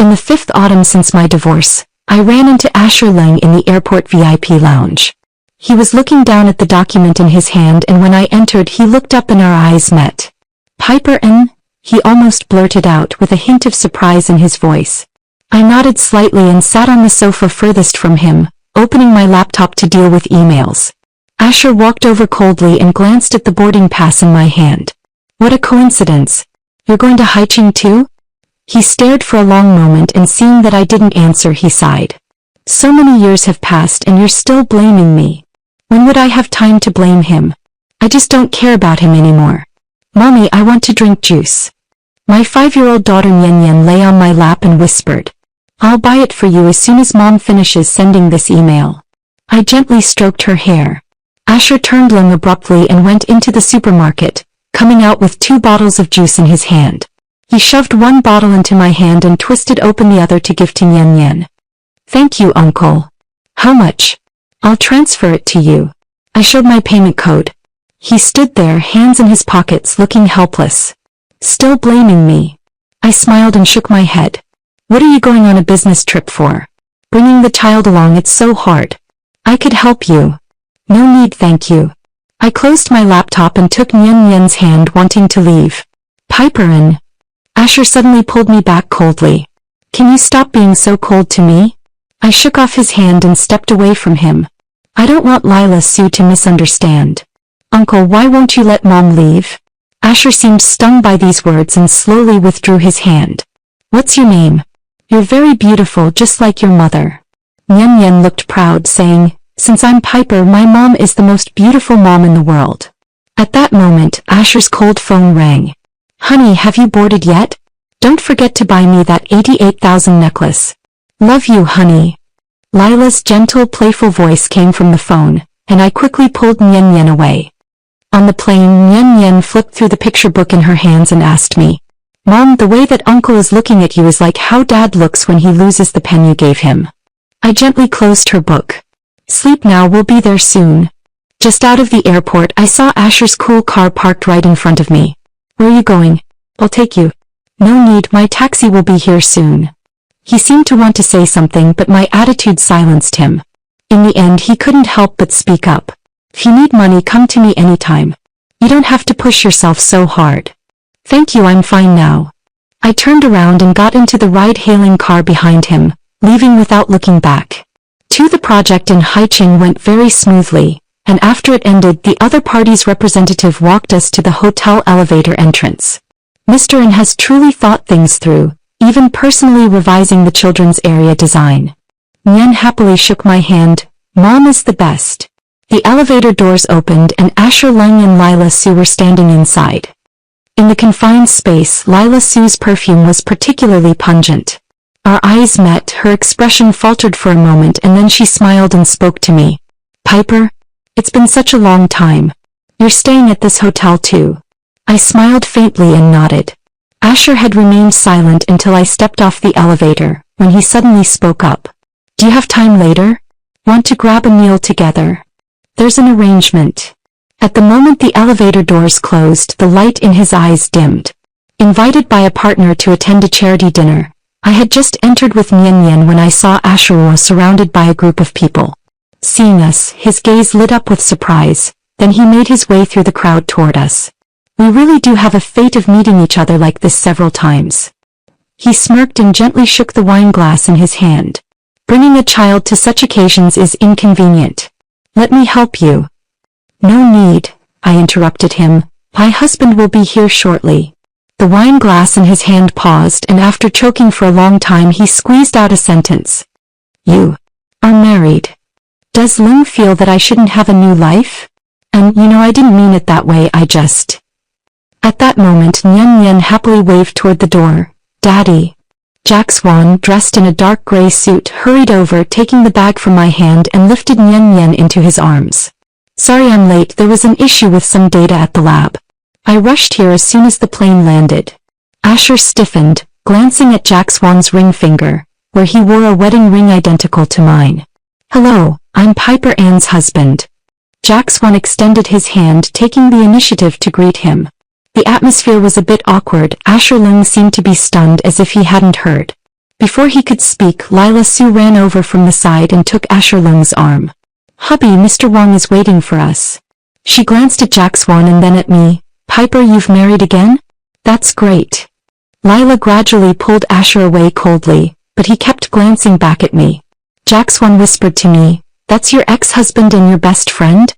In the 5th autumn since my divorce, I ran into Asher Lang in the airport VIP lounge. He was looking down at the document in his hand, and when I entered he looked up and our eyes met. "Piper N?" he almost blurted out with a hint of surprise in his voice. I nodded slightly and sat on the sofa furthest from him, opening my laptop to deal with emails. Asher walked over coldly and glanced at the boarding pass in my hand. "What a coincidence. You're going to Haiching too?" He stared for a long moment, and seeing that I didn't answer he sighed. "So many years have passed and you're still blaming me. When would I have time to blame him? I just don't care about him anymore. Mommy, I want to drink juice." My 5-year-old daughter Nian lay on my lap and whispered, "I'll buy it for you as soon as Mom finishes sending this email." I gently stroked her hair. Asher turned Lung abruptly and went into the supermarket, coming out with 2 bottles of juice in his hand. He shoved one bottle into my hand and twisted open the other to give to Nian. "Thank you, Uncle." "How much?" "I'll transfer it to you." I showed my payment code. He stood there, hands in his pockets, looking helpless. "Still blaming me?" I smiled and shook my head. "What are you going on a business trip for? Bringing the child along, it's so hard. I could help you." "No need, thank you." I closed my laptop and took Nian's hand, wanting to leave. "Piper N." Asher suddenly pulled me back coldly. "Can you stop being so cold to me?" I shook off his hand and stepped away from him. "I don't want Lila Sue to misunderstand." "Uncle, why won't you let Mom leave?" Asher seemed stung by these words and slowly withdrew his hand. "What's your name?" "You're very beautiful, just like your mother." Nian looked proud, saying, "Since I'm Piper, my mom is the most beautiful mom in the world." At that moment, Asher's cold phone rang. "Honey, have you boarded yet? Don't forget to buy me that 88,000 necklace. Love you, honey." Lila's gentle, playful voice came from the phone, and I quickly pulled Nian away. On the plane, Nian flipped through the picture book in her hands and asked me, "Mom, the way that Uncle is looking at you is like how Dad looks when he loses the pen you gave him." I gently closed her book. "Sleep now, we'll be there soon." Just out of the airport, I saw Asher's cool car parked right in front of me. "Where are you going?" "I'll take you." "No need, my taxi will be here soon." He seemed to want to say something, but my attitude silenced him. In the end, he couldn't help but speak up. "If you need money, come to me anytime. You don't have to push yourself so hard." "Thank you, I'm fine now." I turned around and got into the ride-hailing car behind him, leaving without looking back. The project in Haiching went very smoothly, and after it ended, the other party's representative walked us to the hotel elevator entrance. Mr. N has truly thought things through, even personally revising the children's area design. Nian happily shook my hand. "Mom is the best." The elevator doors opened and Asher Lang and Lila Sue were standing inside. In the confined space, Lila Sue's perfume was particularly pungent. Our eyes met, her expression faltered for a moment, and then she smiled and spoke to me. "Piper, it's been such a long time. You're staying at this hotel too?" I smiled faintly and nodded. Asher had remained silent until I stepped off the elevator, when he suddenly spoke up. "Do you have time later? Want to grab a meal together? There's an arrangement." At the moment the elevator doors closed, the light in his eyes dimmed. Invited by a partner to attend a charity dinner, I had just entered with Nian when I saw Asher surrounded by a group of people. Seeing us, his gaze lit up with surprise, then he made his way through the crowd toward us. "We really do have a fate of meeting each other like this several times." He smirked and gently shook the wine glass in his hand. "Bringing a child to such occasions is inconvenient. Let me help you." "No need," I interrupted him. "My husband will be here shortly." The wine glass in his hand paused, and after choking for a long time he squeezed out a sentence. "You are married. Does Ling feel that I shouldn't have a new life? And I didn't mean it that way, I just..." At that moment Nian happily waved toward the door. "Daddy." Jack Swan, dressed in a dark gray suit, hurried over, taking the bag from my hand and lifted Nian into his arms. "Sorry I'm late, there was an issue with some data at the lab. I rushed here as soon as the plane landed." Asher stiffened, glancing at Jack Swan's ring finger, where he wore a wedding ring identical to mine. "Hello, I'm Piper Ann's husband." Jack Swan extended his hand, taking the initiative to greet him. The atmosphere was a bit awkward. Asher Ling seemed to be stunned, as if he hadn't heard. Before he could speak, Lila Sue ran over from the side and took Asher Lung's arm. "Hubby, Mr. Wang is waiting for us." She glanced at Jack Swan and then at me. "Piper, you've married again? That's great." Lila gradually pulled Asher away coldly, but he kept glancing back at me. Jack Swan whispered to me, "That's your ex-husband and your best friend?"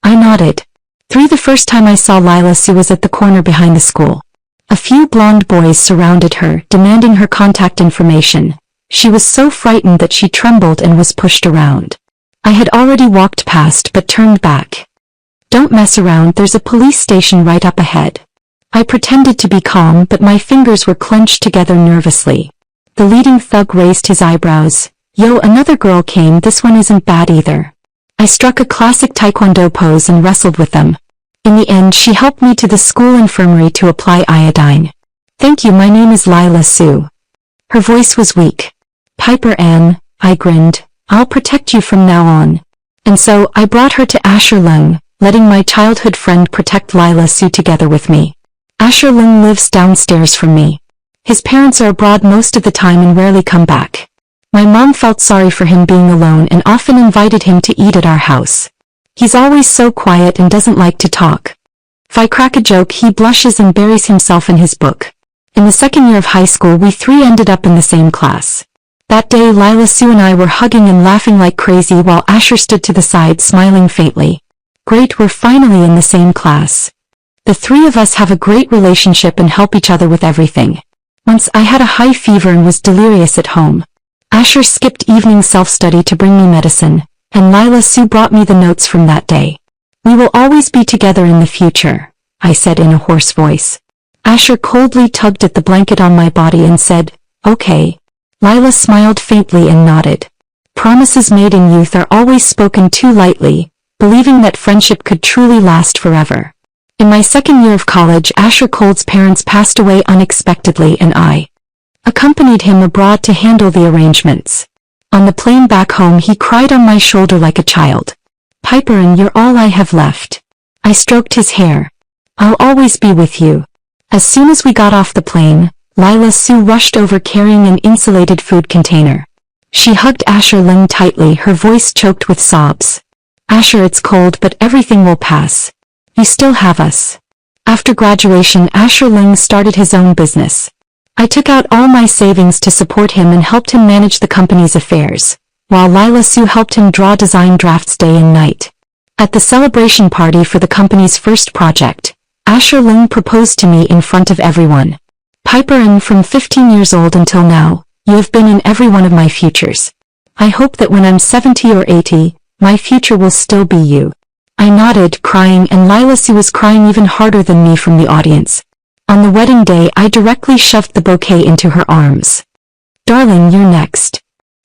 I nodded. The first time I saw Lila Sue was at the corner behind the school. A few blonde boys surrounded her, demanding her contact information. She was so frightened that she trembled and was pushed around. I had already walked past but turned back. "Don't mess around, there's a police station right up ahead." I pretended to be calm, but my fingers were clenched together nervously. The leading thug raised his eyebrows. "Yo, another girl came, this one isn't bad either." I struck a classic taekwondo pose and wrestled with them. In the end, she helped me to the school infirmary to apply iodine. "Thank you, my name is Lila Sue." Her voice was weak. "Piper Ann," I grinned, "I'll protect you from now on." And so, I brought her to Asher Lung, letting my childhood friend protect Lila Sue together with me. Asher Lung lives downstairs from me. His parents are abroad most of the time and rarely come back. My mom felt sorry for him being alone and often invited him to eat at our house. He's always so quiet and doesn't like to talk. If I crack a joke, he blushes and buries himself in his book. In the second year of high school, we three ended up in the same class. That day, Lila Sue and I were hugging and laughing like crazy while Asher stood to the side smiling faintly. Great, we're finally in the same class. The three of us have a great relationship and help each other with everything. Once I had a high fever and was delirious at home. Asher skipped evening self-study to bring me medicine, and Lila Sue brought me the notes from that day. "We will always be together in the future," I said in a hoarse voice. Asher coldly tugged at the blanket on my body and said, "Okay." Lila smiled faintly and nodded. Promises made in youth are always spoken too lightly, believing that friendship could truly last forever. In my second year of college, Asher Cold's parents passed away unexpectedly and I accompanied him abroad to handle the arrangements. On the plane back home, he cried on my shoulder like a child. "Piper, and you're all I have left." I stroked his hair. "I'll always be with you." As soon as we got off the plane, Lila Sue rushed over carrying an insulated food container. She hugged Asher Lung tightly, her voice choked with sobs. "Asher, it's cold, but everything will pass. You still have us." After graduation, Asher Lung started his own business. I took out all my savings to support him and helped him manage the company's affairs, while Lila Sue helped him draw design drafts day and night. At the celebration party for the company's first project, Asher Lung proposed to me in front of everyone. "Piper, and from 15 years old until now, you have been in every one of my futures. I hope that when I'm 70 or 80, my future will still be you." I nodded, crying, and Lila Sue was crying even harder than me from the audience. On the wedding day, I directly shoved the bouquet into her arms. "Darling, you're next."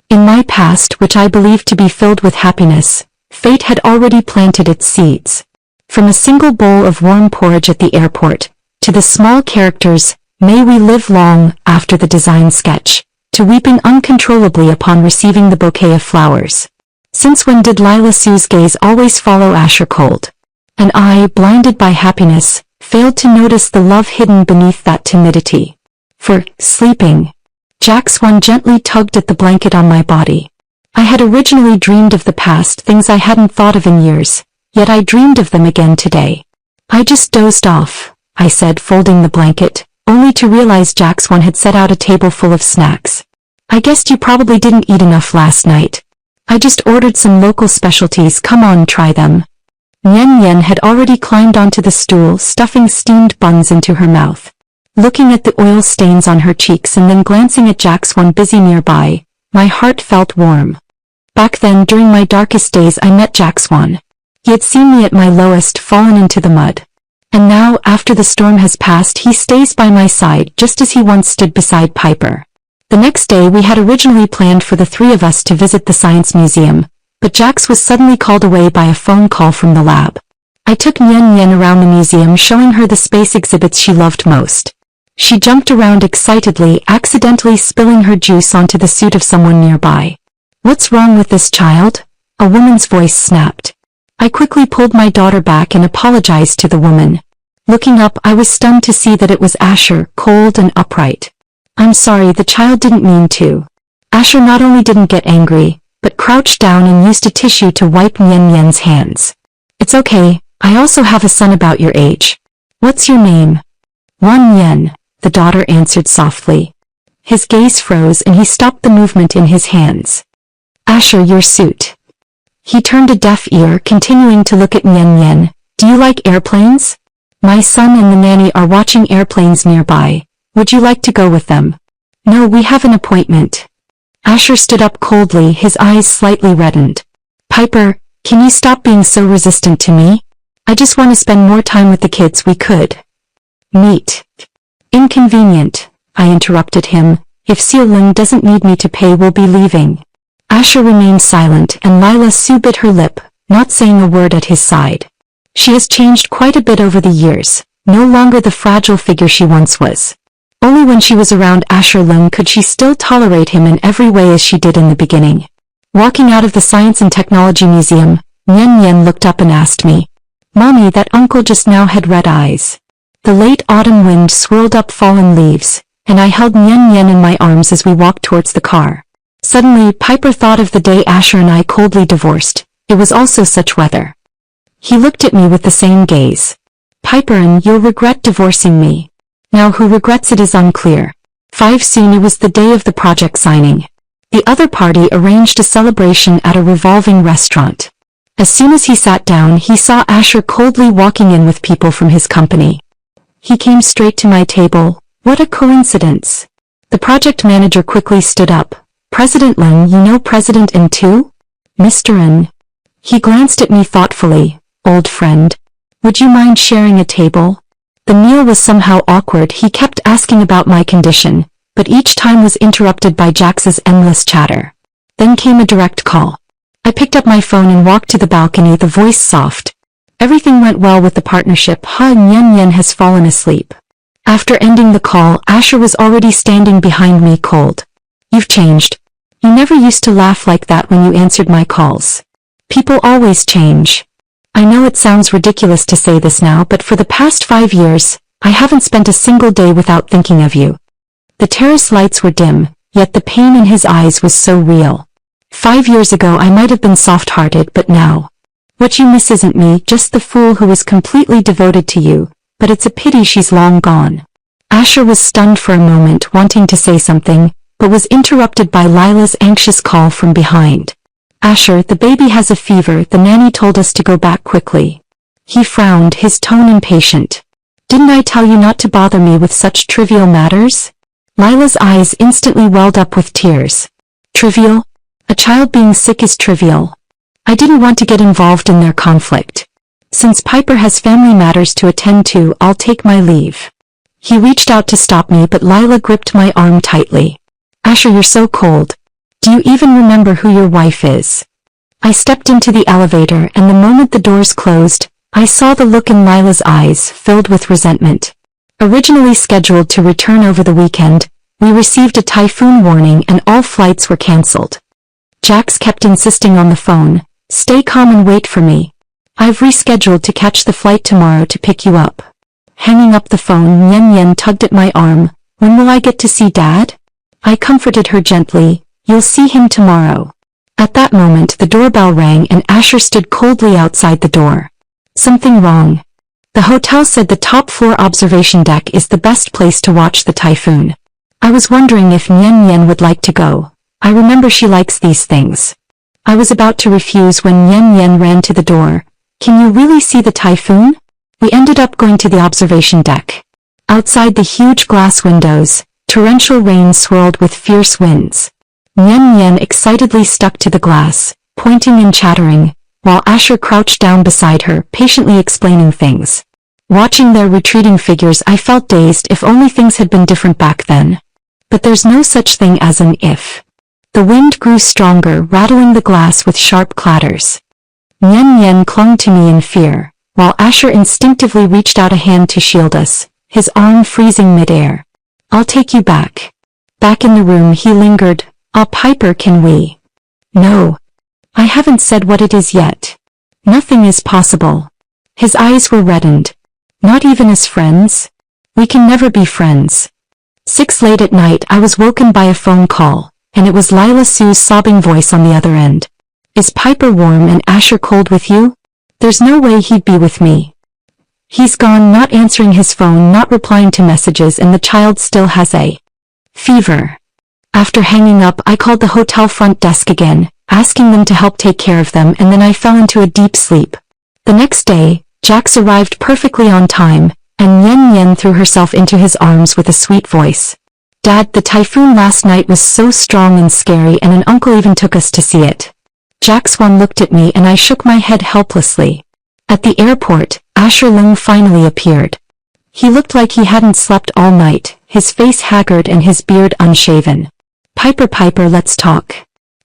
In my past, which I believed to be filled with happiness, fate had already planted its seeds. From a single bowl of warm porridge at the airport, to the small characters, "May we live long," after the design sketch, to weeping uncontrollably upon receiving the bouquet of flowers. Since when did Lila Sue's gaze always follow Asher Cold? And I, blinded by happiness, failed to notice the love hidden beneath that timidity. For sleeping. Jack Swan gently tugged at the blanket on my body. I had originally dreamed of the past, things I hadn't thought of in years, yet I dreamed of them again today. "I just dozed off," I said, folding the blanket, only to realize Jack Swan had set out a table full of snacks. "I guessed you probably didn't eat enough last night. I just ordered some local specialties, come on, try them." Nyen Nyen had already climbed onto the stool, stuffing steamed buns into her mouth. Looking at the oil stains on her cheeks and then glancing at Jack Swan busy nearby, my heart felt warm. Back then, during my darkest days, I met Jack Swan. He had seen me at my lowest, fallen into the mud. And now, after the storm has passed, he stays by my side just as he once stood beside Piper. The next day, we had originally planned for the three of us to visit the Science Museum, but Jax was suddenly called away by a phone call from the lab. I took Nyen Nyen around the museum, showing her the space exhibits she loved most. She jumped around excitedly, accidentally spilling her juice onto the suit of someone nearby. "What's wrong with this child?" a woman's voice snapped. I quickly pulled my daughter back and apologized to the woman. Looking up, I was stunned to see that it was Asher, cold and upright. I'm sorry, the child didn't mean to. Asher not only didn't get angry, but crouched down and used a tissue to wipe Nyen Nyen's hands. It's okay, I also have a son about your age. What's your name? Wan Yen, the daughter answered softly. His gaze froze and he stopped the movement in his hands. Asher, your suit. He turned a deaf ear, continuing to look at Nyen Nyen. Do you like airplanes? My son and the nanny are watching airplanes nearby. Would you like to go with them? No, we have an appointment. Asher stood up coldly, his eyes slightly reddened. Piper, can you stop being so resistant to me? I just want to spend more time with the kids. We could meet. Inconvenient, I interrupted him. If Sealing doesn't need me to pay, we'll be leaving. Asher remained silent and Lila Su bit her lip, not saying a word at his side. She has changed quite a bit over the years, no longer the fragile figure she once was. Only when she was around Asher Lung could she still tolerate him in every way as she did in the beginning. Walking out of the Science and Technology Museum, Nyen Nyen looked up and asked me, Mommy, that uncle just now had red eyes. The late autumn wind swirled up fallen leaves, and I held Nyen Nyen in my arms as we walked towards the car. Suddenly, Piper thought of the day Asher and I coldly divorced. It was also such weather. He looked at me with the same gaze. Piper, and you'll regret divorcing me. Now who regrets it is unclear. 5 Soon it was the day of the project signing. The other party arranged a celebration at a revolving restaurant. As soon as he sat down, he saw Asher coldly walking in with people from his company. He came straight to my table. What a coincidence. The project manager quickly stood up. President Lung, you know President N too? Mr. N. He glanced at me thoughtfully. Old friend. Would you mind sharing a table? The meal was somehow awkward. He kept asking about my condition, but each time was interrupted by Jax's endless chatter. Then came a direct call. I picked up my phone and walked to the balcony, the voice soft. Everything went well with the partnership. Nyen Nyen has fallen asleep. After ending the call, Asher was already standing behind me cold. You've changed. You never used to laugh like that when you answered my calls. People always change. I know it sounds ridiculous to say this now, but for the past 5 years, I haven't spent a single day without thinking of you. The terrace lights were dim, yet the pain in his eyes was so real. 5 years ago I might have been soft-hearted, but now. What you miss isn't me, just the fool who was completely devoted to you, but it's a pity she's long gone. Asher was stunned for a moment, wanting to say something, but was interrupted by Lila's anxious call from behind. Asher, the baby has a fever, the nanny told us to go back quickly. He frowned, his tone impatient. Didn't I tell you not to bother me with such trivial matters? Lila's eyes instantly welled up with tears. Trivial? A child being sick is trivial. I didn't want to get involved in their conflict. Since Piper has family matters to attend to, I'll take my leave. He reached out to stop me, but Lila gripped my arm tightly. Asher, you're so cold. Do you even remember who your wife is? I stepped into the elevator, and the moment the doors closed, I saw the look in Lila's eyes, filled with resentment. Originally scheduled to return over the weekend, we received a typhoon warning and all flights were cancelled. Jax kept insisting on the phone, stay calm and wait for me. I've rescheduled to catch the flight tomorrow to pick you up. Hanging up the phone, Nyen Nyen tugged at my arm. When will I get to see Dad? I comforted her gently. You'll see him tomorrow. At that moment the doorbell rang and Asher stood coldly outside the door. Something wrong. The hotel said the top floor observation deck is the best place to watch the typhoon. I was wondering if Nyen Nyen would like to go. I remember she likes these things. I was about to refuse when Nyen Nyen ran to the door. Can you really see the typhoon? We ended up going to the observation deck. Outside the huge glass windows, torrential rain swirled with fierce winds. Nyen Nyen excitedly stuck to the glass, pointing and chattering, while Asher crouched down beside her, patiently explaining things. Watching their retreating figures, I felt dazed. If only things had been different back then. But there's no such thing as an if. The wind grew stronger, rattling the glass with sharp clatters. Nyen Nyen clung to me in fear, while Asher instinctively reached out a hand to shield us, his arm freezing midair. I'll take you back. Back in the room he lingered. Piper, can we? No. I haven't said what it is yet. Nothing is possible. His eyes were reddened. Not even as friends? We can never be friends. 6 late at night I was woken by a phone call, and it was Lila Sue's sobbing voice on the other end. Is Piper warm and Asher cold with you? There's no way he'd be with me. He's gone, not answering his phone, not replying to messages, and the child still has a fever. After hanging up, I called the hotel front desk again, asking them to help take care of them, and then I fell into a deep sleep. The next day, Jax arrived perfectly on time, and Yen Yen threw herself into his arms with a sweet voice. Dad, the typhoon last night was so strong and scary, and an uncle even took us to see it. Jax Wan looked at me and I shook my head helplessly. At the airport, Asher Leung finally appeared. He looked like he hadn't slept all night, his face haggard and his beard unshaven. Piper, let's talk.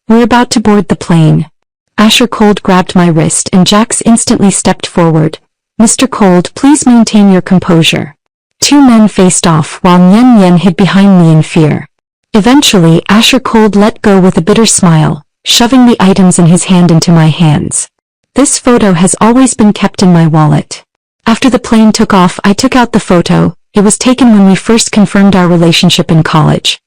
We're about to board the plane. Asher Cold grabbed my wrist and Jax instantly stepped forward. Mr. Cold, please maintain your composure. 2 men faced off while Yen Yen hid behind me in fear. Eventually, Asher Cold let go with a bitter smile, shoving the items in his hand into my hands. This photo has always been kept in my wallet. After the plane took off, I took out the photo. It was taken when we first confirmed our relationship in college.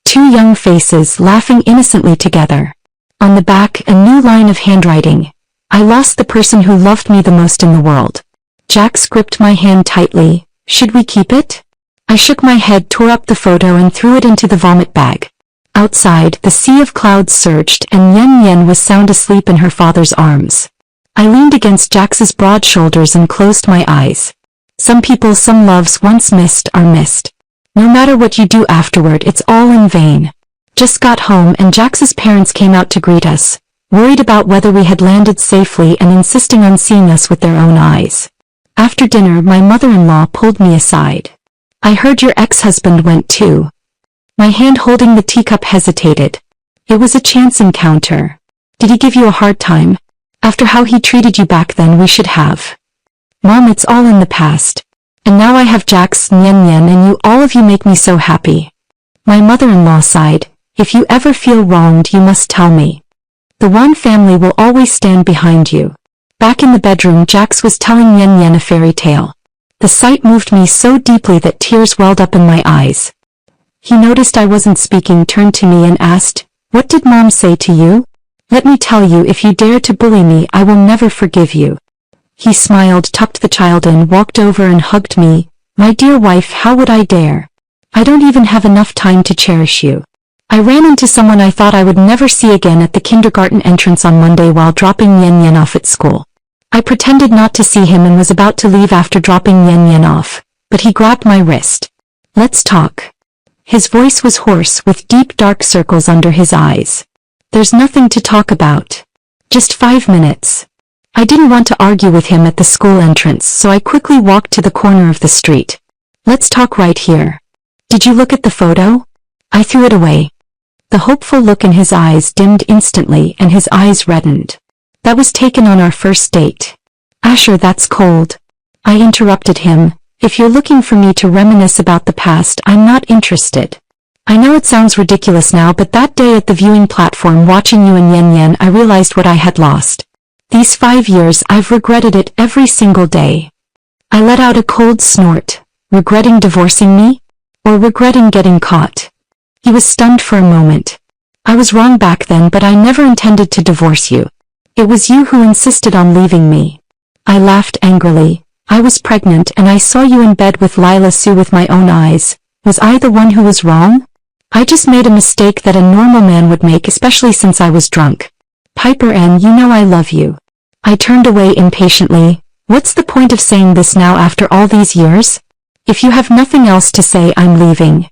2 young faces laughing innocently together. On the back, a new line of handwriting. I lost the person who loved me the most in the world. Jax gripped my hand tightly. Should we keep it? I shook my head, tore up the photo and threw it into the vomit bag. Outside, the sea of clouds surged and Yen Yen was sound asleep in her father's arms. I leaned against Jax's broad shoulders and closed my eyes. Some people, some loves once missed are missed. No matter what you do afterward, it's all in vain. Just got home and Jax's parents came out to greet us, worried about whether we had landed safely and insisting on seeing us with their own eyes. After dinner, my mother-in-law pulled me aside. I heard your ex-husband went too. My hand holding the teacup hesitated. It was a chance encounter. Did he give you a hard time? After how he treated you back then, we should have. Mom, it's all in the past. And now I have Jax, Yen Yen, and you, all of you make me so happy. My mother-in-law sighed. If you ever feel wronged, you must tell me. The Wan family will always stand behind you. Back in the bedroom, Jax was telling Yen Yen a fairy tale. The sight moved me so deeply that tears welled up in my eyes. He noticed I wasn't speaking, turned to me and asked, "What did Mom say to you? Let me tell you, if you dare to bully me, I will never forgive you." He smiled, tucked the child in, walked over and hugged me. "My dear wife, how would I dare? I don't even have enough time to cherish you." I ran into someone I thought I would never see again at the kindergarten entrance on Monday while dropping Yen Yen off at school. I pretended not to see him and was about to leave after dropping Yen Yen off, but he grabbed my wrist. "Let's talk." His voice was hoarse with deep dark circles under his eyes. "There's nothing to talk about. Just 5 minutes. I didn't want to argue with him at the school entrance, so I quickly walked to the corner of the street. "Let's talk right here. Did you look at the photo?" I threw it away. The hopeful look in his eyes dimmed instantly and his eyes reddened. "That was taken on our first date." "Asher, that's cold." I interrupted him. "If you're looking for me to reminisce about the past, I'm not interested. I know it sounds ridiculous now, but that day at the viewing platform watching you and Yen Yen, I realized what I had lost. These 5 years, I've regretted it every single day." I let out a cold snort. Regretting divorcing me? Or regretting getting caught? He was stunned for a moment. "I was wrong back then, but I never intended to divorce you. It was you who insisted on leaving me." I laughed angrily. "I was pregnant and I saw you in bed with Lila Sue with my own eyes. Was I the one who was wrong? I just made a mistake that a normal man would make, especially since I was drunk. Piper, and you know I love you." I turned away impatiently. "What's the point of saying this now after all these years? If you have nothing else to say, I'm leaving."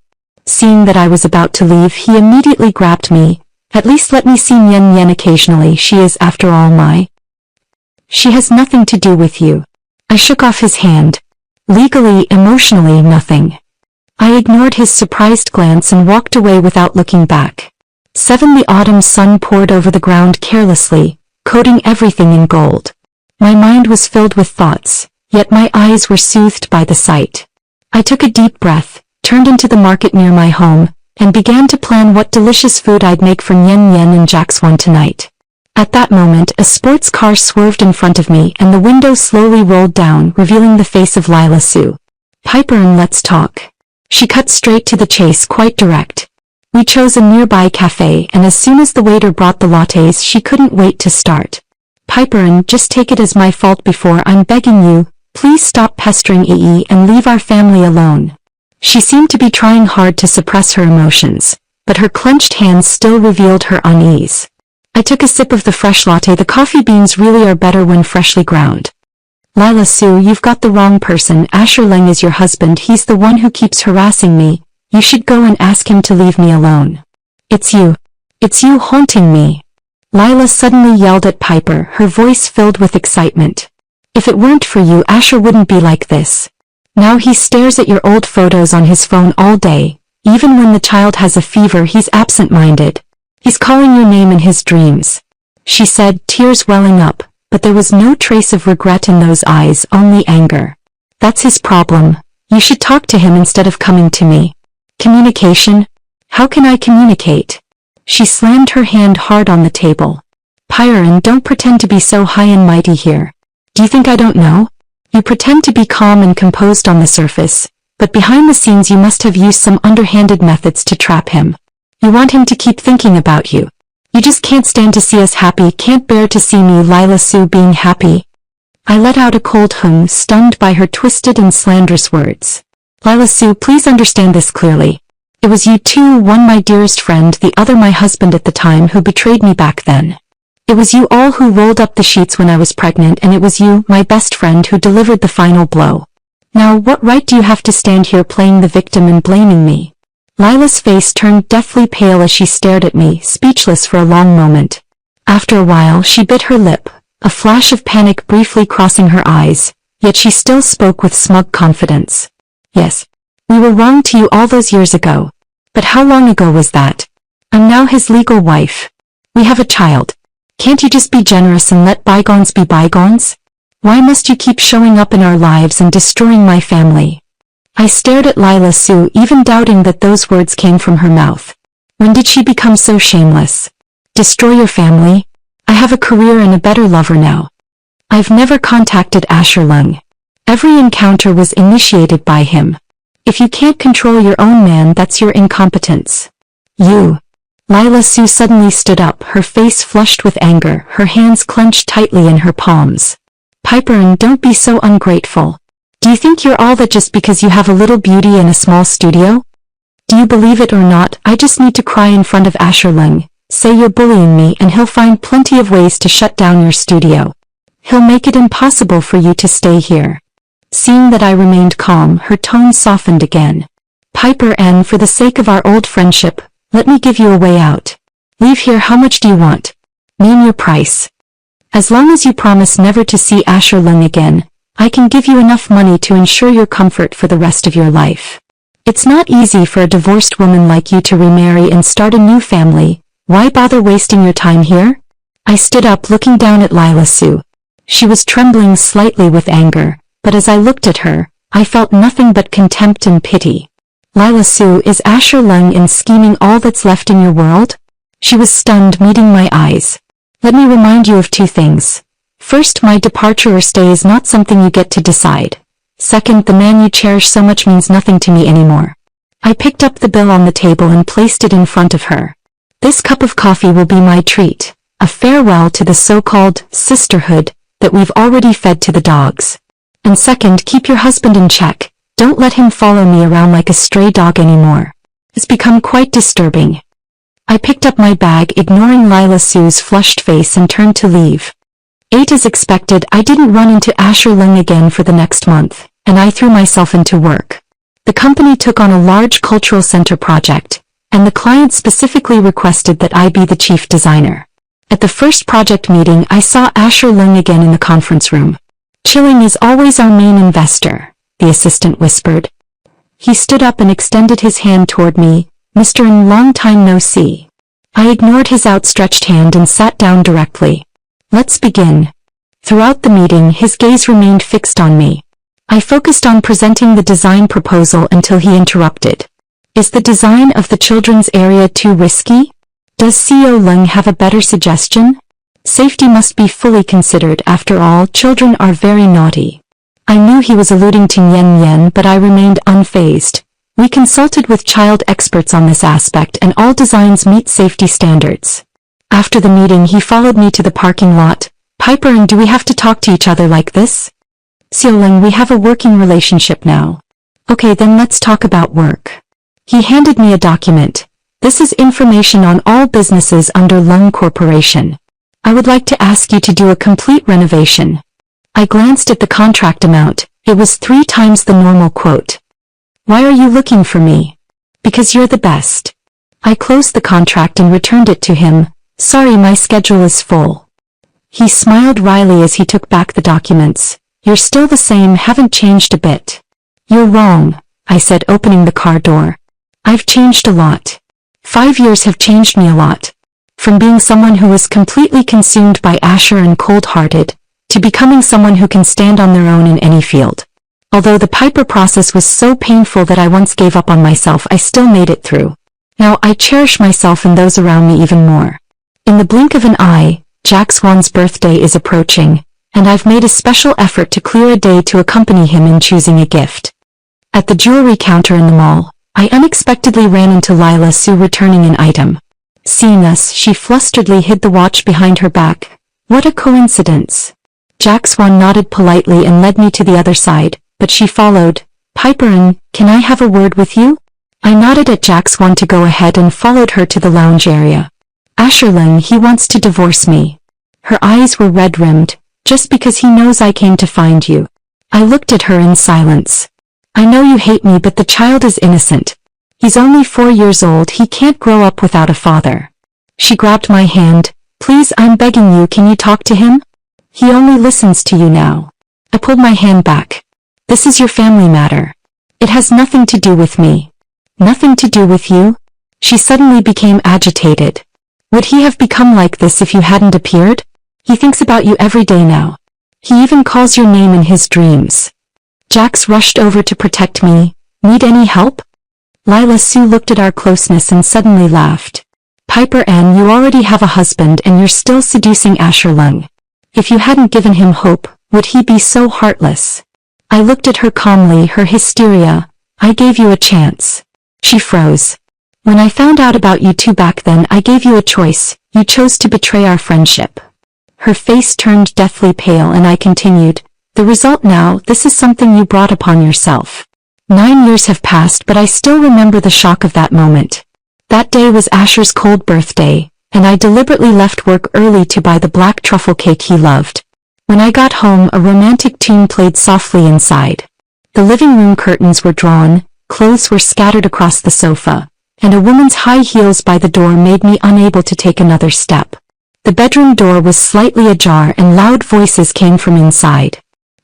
Seeing that I was about to leave, he immediately grabbed me. "At least let me see Yen Yen occasionally. She is, after all, my. She has nothing to do with you." I shook off his hand. "Legally, emotionally, nothing." I ignored his surprised glance and walked away without looking back. 7 The autumn sun poured over the ground carelessly, coating everything in gold. My mind was filled with thoughts, yet my eyes were soothed by the sight. I took a deep breath, turned into the market near my home, and began to plan what delicious food I'd make for Yen Yen and Jax Wan tonight. At that moment, a sports car swerved in front of me and the window slowly rolled down, revealing the face of Lila Sue. "Piper, and let's talk." She cut straight to the chase, quite direct. We chose a nearby cafe, and as soon as the waiter brought the lattes, she couldn't wait to start. Piper, and just take it as my fault before I'm begging you, please stop pestering EE and leave our family alone. She seemed to be trying hard to suppress her emotions, but her clenched hands still revealed her unease. I took a sip of the fresh latte. The coffee beans really are better when freshly ground. Lila Sue, you've got the wrong person. Asher Leng is your husband. He's the one who keeps harassing me. You should go and ask him to leave me alone. It's you. It's you haunting me. Lila suddenly yelled at Piper, her voice filled with excitement. If it weren't for you, Asher wouldn't be like this. Now he stares at your old photos on his phone all day. Even when the child has a fever, he's absent-minded. He's calling your name in his dreams. She said, tears welling up, but there was no trace of regret in those eyes, only anger. That's his problem. You should talk to him instead of coming to me. Communication? How can I communicate? She slammed her hand hard on the table. Pyron, don't pretend to be so high and mighty here. Do you think I don't know? You pretend to be calm and composed on the surface, but behind the scenes you must have used some underhanded methods to trap him. You want him to keep thinking about you. You just can't stand to see us happy, can't bear to see me, Lila Sue, being happy. I let out a cold hum, stunned by her twisted and slanderous words. Lila Sue, please understand this clearly. It was you two, one my dearest friend, the other my husband at the time, who betrayed me back then. It was you all who rolled up the sheets when I was pregnant, and it was you, my best friend, who delivered the final blow. Now what right do you have to stand here playing the victim and blaming me? Lila's face turned deathly pale as she stared at me, speechless for a long moment. After a while she bit her lip, a flash of panic briefly crossing her eyes, yet she still spoke with smug confidence. Yes, we were wrong to you all those years ago. But how long ago was that? I'm now his legal wife. We have a child. Can't you just be generous and let bygones be bygones? Why must you keep showing up in our lives and destroying my family? I stared at Lila Sue, even doubting that those words came from her mouth. When did she become so shameless? Destroy your family? I have a career and a better lover now. I've never contacted Asher Lung. Every encounter was initiated by him. If you can't control your own man, that's your incompetence. You. Lila Sue suddenly stood up, her face flushed with anger, her hands clenched tightly in her palms. Piper, and don't be so ungrateful. Do you think you're all that just because you have a little beauty and a small studio? Do you believe it or not, I just need to cry in front of Asher Lung, say you're bullying me, and he'll find plenty of ways to shut down your studio. He'll make it impossible for you to stay here. Seeing that I remained calm, her tone softened again. Piper, and for the sake of our old friendship, let me give you a way out. Leave here. How much do you want? Name your price. As long as you promise never to see Asher Lung again, I can give you enough money to ensure your comfort for the rest of your life. It's not easy for a divorced woman like you to remarry and start a new family. Why bother wasting your time here? I stood up, looking down at Lila Sue. She was trembling slightly with anger, but as I looked at her, I felt nothing but contempt and pity. Lila Sue, is Asher Lung in scheming all that's left in your world? She was stunned, meeting my eyes. Let me remind you of two things. First, my departure or stay is not something you get to decide. Second, the man you cherish so much means nothing to me anymore. I picked up the bill on the table and placed it in front of her. This cup of coffee will be my treat, a farewell to the so-called sisterhood that we've already fed to the dogs. And second, keep your husband in check. Don't let him follow me around like a stray dog anymore. It's become quite disturbing. I picked up my bag, ignoring Lila Sue's flushed face, and turned to leave. As expected, I didn't run into Asher Lung again for the next month, and I threw myself into work. The company took on a large cultural center project, and the client specifically requested that I be the chief designer. At the first project meeting, I saw Asher Lung again in the conference room. Chilling is always our main investor, the assistant whispered. He stood up and extended his hand toward me. Mr. N, long time no see. I ignored his outstretched hand and sat down directly. Let's begin. Throughout the meeting, his gaze remained fixed on me. I focused on presenting the design proposal until he interrupted. Is the design of the children's area too risky? Does CEO Lung have a better suggestion? Safety must be fully considered. After all, children are very naughty. I knew he was alluding to Yen Yen, but I remained unfazed. We consulted with child experts on this aspect and all designs meet safety standards. After the meeting he followed me to the parking lot. Piper, and do we have to talk to each other like this? Xiaoling, we have a working relationship now. Okay, then let's talk about work. He handed me a document. This is information on all businesses under Lung Corporation. I would like to ask you to do a complete renovation. I glanced at the contract amount. It was 3 times the normal quote. Why are you looking for me? Because you're the best. I closed the contract and returned it to him. Sorry, my schedule is full. He smiled wryly as he took back the documents. You're still the same, haven't changed a bit. You're wrong, I said, opening the car door. I've changed a lot. 5 years have changed me a lot. From being someone who was completely consumed by Asher and cold-hearted, to becoming someone who can stand on their own in any field. Although the Piper process was so painful that I once gave up on myself, I still made it through. Now I cherish myself and those around me even more. In the blink of an eye, Jack Swan's birthday is approaching, and I've made a special effort to clear a day to accompany him in choosing a gift. At the jewelry counter in the mall, I unexpectedly ran into Lila Sue returning an item. Seeing us, she flusteredly hid the watch behind her back. What a coincidence. Jack Swan nodded politely and led me to the other side, but she followed. Piper, and can I have a word with you? I nodded at Jack Swan to go ahead and followed her to the lounge area. Asher Ling, he wants to divorce me. Her eyes were red-rimmed, just because he knows I came to find you. I looked at her in silence. I know you hate me, but the child is innocent. He's only 4 years old, he can't grow up without a father. She grabbed my hand. Please, I'm begging you, can you talk to him? He only listens to you now. I pulled my hand back. This is your family matter. It has nothing to do with me. Nothing to do with you? She suddenly became agitated. Would he have become like this if you hadn't appeared? He thinks about you every day now. He even calls your name in his dreams. Jax rushed over to protect me. Need any help? Lila Sue looked at our closeness and suddenly laughed. Piper Ann, you already have a husband and you're still seducing Asher Lung. If you hadn't given him hope, would he be so heartless? I looked at her calmly, her hysteria. I gave you a chance. She froze. When I found out about you two back then, I gave you a choice. You chose to betray our friendship. Her face turned deathly pale and I continued. The result now, this is something you brought upon yourself. 9 years have passed, but I still remember the shock of that moment. That day was Asher's cold birthday, and I deliberately left work early to buy the black truffle cake he loved. When I got home, a romantic tune played softly inside. The living room curtains were drawn, clothes were scattered across the sofa, and a woman's high heels by the door made me unable to take another step. The bedroom door was slightly ajar and loud voices came from inside.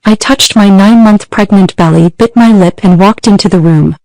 I touched my 9-month pregnant belly, bit my lip and walked into the room.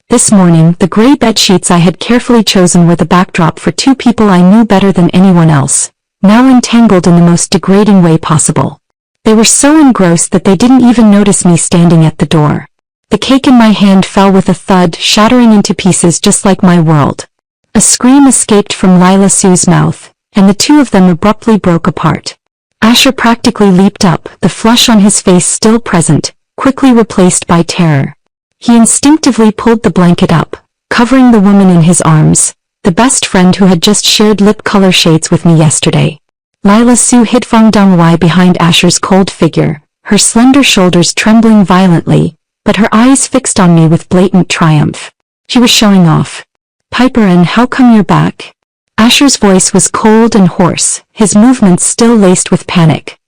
This morning, the gray bedsheets I had carefully chosen were the backdrop for 2 people I knew better than anyone else, now entangled in the most degrading way possible. They were so engrossed that they didn't even notice me standing at the door. The cake in my hand fell with a thud, shattering into pieces just like my world. A scream escaped from Lila Sue's mouth, and the 2 of them abruptly broke apart. Asher practically leaped up, the flush on his face still present, quickly replaced by terror. He instinctively pulled the blanket up, covering the woman in his arms, the best friend who had just shared lip color shades with me yesterday. Lila Sue hid Feng Dongwei behind Asher's cold figure, her slender shoulders trembling violently, but her eyes fixed on me with blatant triumph. She was showing off. Piper, and how come you're back? Asher's voice was cold and hoarse, his movements still laced with panic.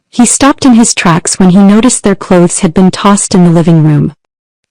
He stopped in his tracks when he noticed their clothes had been tossed in the living room.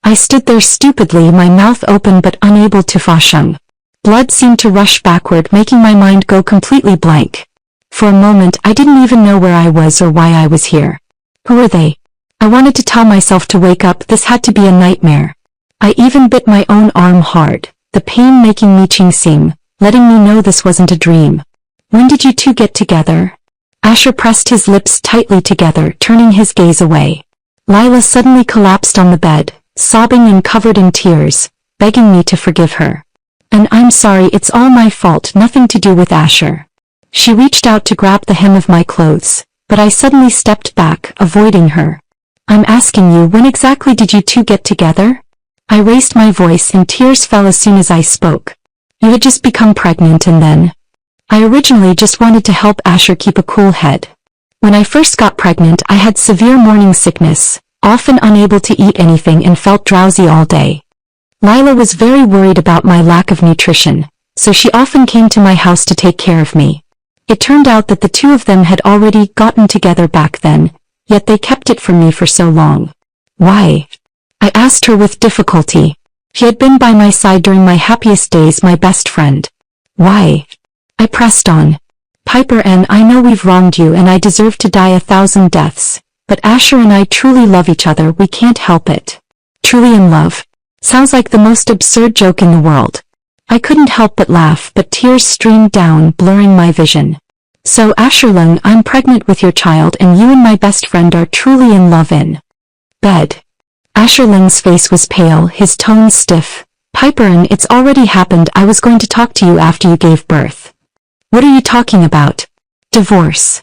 I stood there stupidly, my mouth open but unable to function. Blood seemed to rush backward, making my mind go completely blank. For a moment, I didn't even know where I was or why I was here. Who were they? I wanted to tell myself to wake up, this had to be a nightmare. I even bit my own arm hard, the pain making me ching-sing, letting me know this wasn't a dream. When did you two get together? Asher pressed his lips tightly together, turning his gaze away. Lila suddenly collapsed on the bed, sobbing and covered in tears, begging me to forgive her. And I'm sorry, it's all my fault, nothing to do with Asher. She reached out to grab the hem of my clothes, but I suddenly stepped back, avoiding her. I'm asking you, when exactly did you two get together? I raised my voice and tears fell as soon as I spoke. You had just become pregnant and then... I originally just wanted to help Asher keep a cool head. When I first got pregnant I had severe morning sickness, often unable to eat anything and felt drowsy all day. Lila was very worried about my lack of nutrition, so she often came to my house to take care of me. It turned out that the two of them had already gotten together back then, yet they kept it from me for so long. Why? I asked her with difficulty. She had been by my side during my happiest days, my best friend. Why? I pressed on. Piper and I know we've wronged you and I deserve to die 1,000 deaths, but Asher and I truly love each other, we can't help it. Truly in love? Sounds like the most absurd joke in the world. I couldn't help but laugh, but tears streamed down, blurring my vision. So Asherling, I'm pregnant with your child and you and my best friend are truly in love in bed. Asherling's face was pale, his tones stiff. Piperin, it's already happened, I was going to talk to you after you gave birth. What are you talking about? Divorce.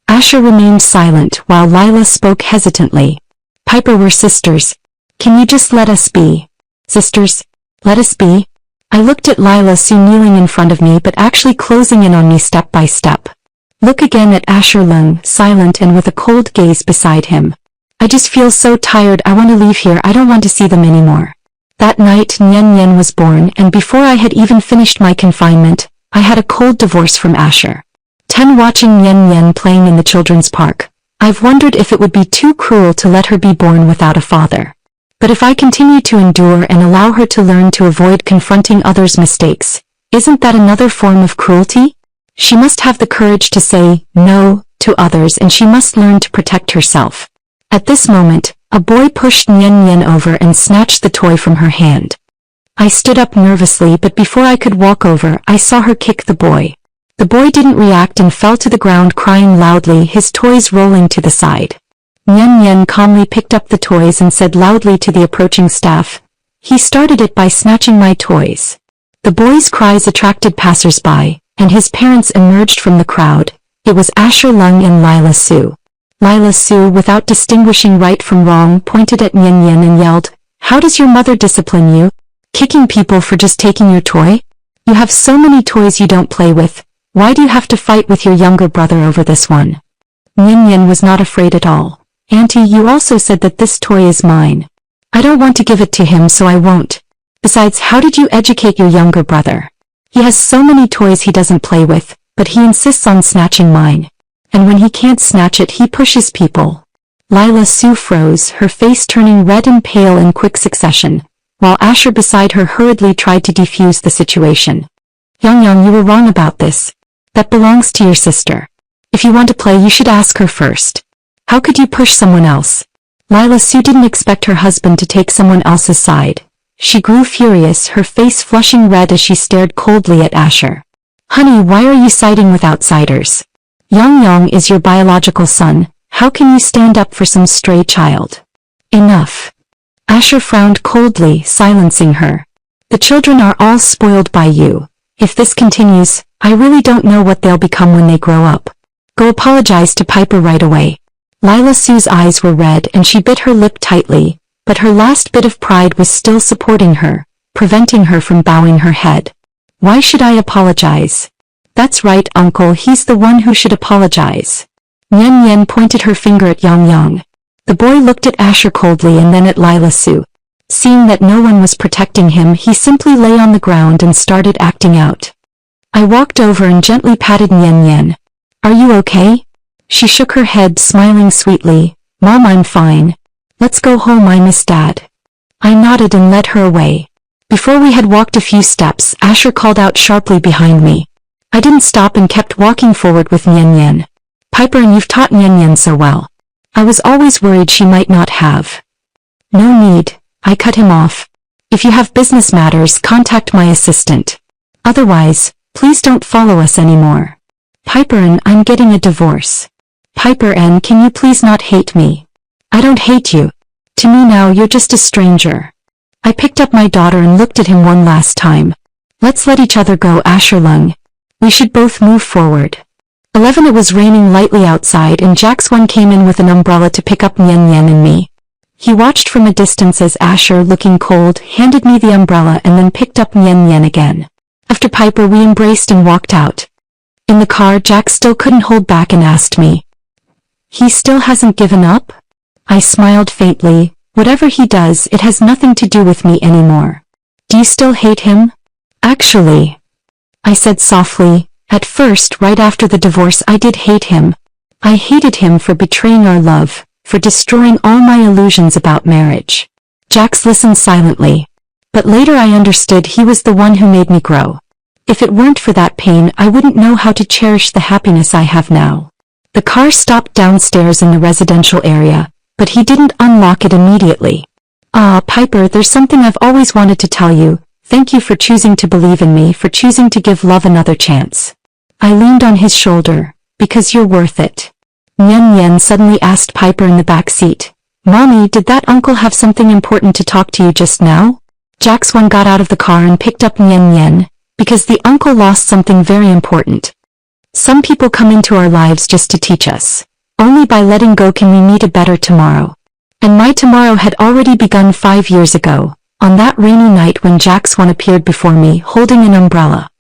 Asher remained silent while Lila spoke hesitantly. Piper, we're sisters. Can you just let us be? Sisters? Let us be? I looked at Lila soon kneeling in front of me but actually closing in on me step by step. Look again at Asher Lung, silent and with a cold gaze beside him. I just feel so tired, I want to leave here, I don't want to see them anymore. That night Nyen Nyen was born and before I had even finished my confinement, I had a cold divorce from Asher. 10 Watching Nyen Nyen playing in the children's park. I've wondered if it would be too cruel to let her be born without a father. But if I continue to endure and allow her to learn to avoid confronting others' mistakes, isn't that another form of cruelty? She must have the courage to say no to others and she must learn to protect herself. At this moment, a boy pushed Nyen Nyen over and snatched the toy from her hand. I stood up nervously but before I could walk over, I saw her kick the boy. The boy didn't react and fell to the ground crying loudly, his toys rolling to the side. Nyen Nyen calmly picked up the toys and said loudly to the approaching staff, "He started it by snatching my toys." The boy's cries attracted passers-by, and his parents emerged from the crowd. It was Asher Lung and Lila Su. Lila Su, without distinguishing right from wrong, pointed at Nyen Nyen and yelled, "How does your mother discipline you? Kicking people for just taking your toy? You have so many toys you don't play with. Why do you have to fight with your younger brother over this one?" Nyen Nyen was not afraid at all. "Auntie, you also said that this toy is mine. I don't want to give it to him, so I won't. Besides, how did you educate your younger brother? He has so many toys he doesn't play with, but he insists on snatching mine. And when he can't snatch it, he pushes people." Lila Su froze, her face turning red and pale in quick succession, while Asher beside her hurriedly tried to defuse the situation. "Yang, you were wrong about this. That belongs to your sister. If you want to play, you should ask her first. How could you push someone else?" Lila Su didn't expect her husband to take someone else's side. She grew furious, her face flushing red as she stared coldly at Asher. "Honey, why are you siding with outsiders? Yang is your biological son, how can you stand up for some stray child?" "Enough." Asher frowned coldly, silencing her. "The children are all spoiled by you. If this continues, I really don't know what they'll become when they grow up. Go apologize to Piper right away." Lila Su's eyes were red and she bit her lip tightly, but her last bit of pride was still supporting her, preventing her from bowing her head. "Why should I apologize?" "That's right, Uncle, he's the one who should apologize." Nyen Nyen pointed her finger at Yang. The boy looked at Asher coldly and then at Lila Su. Seeing that no one was protecting him, he simply lay on the ground and started acting out. I walked over and gently patted Nyen Nyen. "Are you okay?" She shook her head, smiling sweetly. "Mom, I'm fine. Let's go home, I miss Dad." I nodded and led her away. Before we had walked a few steps, Asher called out sharply behind me. I didn't stop and kept walking forward with Nyen Nyen. "Piper, and you've taught Nyen Nyen so well. I was always worried she might not have." "No need," I cut him off. "If you have business matters, contact my assistant. Otherwise, please don't follow us anymore." "Piper, and I'm getting a divorce." "Piper, and can you please not hate me?" "I don't hate you. To me now you're just a stranger." I picked up my daughter and looked at him one last time. "Let's let each other go, Asher Lung. We should both move forward." 11 It was raining lightly outside and Jax One came in with an umbrella to pick up Nyen Nyen and me. He watched from a distance as Asher, looking cold, handed me the umbrella and then picked up Nyen Nyen again. After Piper, we embraced and walked out. In the car, Jack still couldn't hold back and asked me, "He still hasn't given up?" I smiled faintly. "Whatever he does, it has nothing to do with me anymore." "Do you still hate him?" "Actually," I said softly, "at first, right after the divorce, I did hate him. I hated him for betraying our love, for destroying all my illusions about marriage." Jax listened silently. "But later I understood he was the one who made me grow. If it weren't for that pain, I wouldn't know how to cherish the happiness I have now." The car stopped downstairs in the residential area, but he didn't unlock it immediately. Piper, there's something I've always wanted to tell you. Thank you for choosing to believe in me, for choosing to give love another chance." I leaned on his shoulder. "Because you're worth it." Nyen Nyen suddenly asked Piper in the back seat, "Mommy, did that uncle have something important to talk to you just now?" Jax got out of the car and picked up Nyen Nyen, because the uncle lost something very important. Some people come into our lives just to teach us. Only by letting go can we meet a better tomorrow. And my tomorrow had already begun 5 years ago, on that rainy night when Jax appeared before me holding an umbrella.